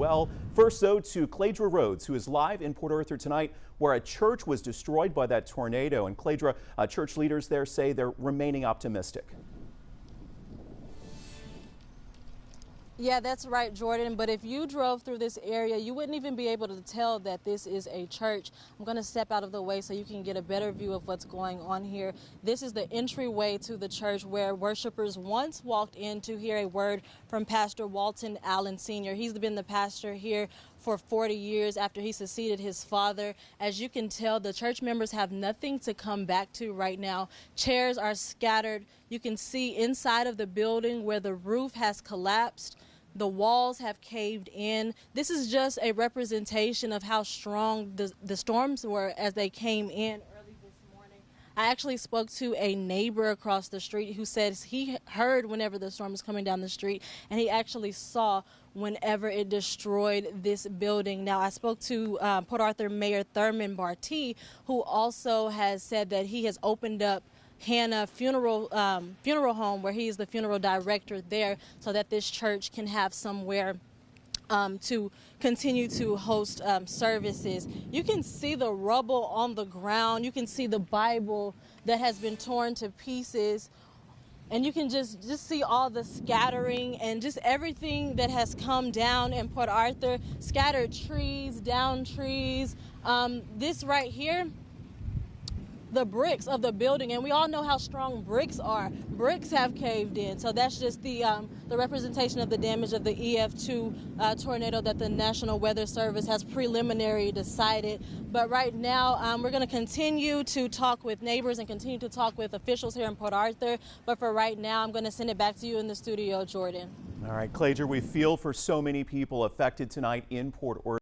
Well, first though to Claydra Rhodes, who is live in Port Arthur tonight, where a church was destroyed by that tornado. And Claydra, church leaders there say they're remaining optimistic. Yeah, that's right, Jordan. But if you drove through this area, you wouldn't even be able to tell that this is a church. I'm going to step out of the way so you can get a better view of what's going on here. This is the entryway to the church where worshipers once walked in to hear a word from Pastor Walton Allen Sr. He's been the pastor here for 40 years after he succeeded his father. As you can tell, the church members have nothing to come back to right now. Chairs are scattered. You can see inside of the building where the roof has collapsed. The walls have caved in. This is just a representation of how strong the storms were as they came in early this morning. I actually spoke to a neighbor across the street who says he heard whenever the storm was coming down the street, and he actually saw whenever it destroyed this building. Now, I spoke to Port Arthur Mayor Thurman Bartee, who also has said that he has opened up Hannah funeral home, where he is the funeral director there, so that this church can have somewhere to continue to host services. You can see the rubble on the ground. You can see the Bible that has been torn to pieces. And you can just see all the scattering and just everything that has come down in Port Arthur. Scattered trees, down trees. This right here, the bricks of the building, and we all know how strong bricks are. Bricks have caved in, so that's just the representation of the damage of the EF-2 tornado that the National Weather Service has preliminarily decided. But right now, we're going to continue to talk with neighbors and continue to talk with officials here in Port Arthur. But for right now, I'm going to send it back to you in the studio, Jordan. All right, Claydra, we feel for so many people affected tonight in Port Arthur.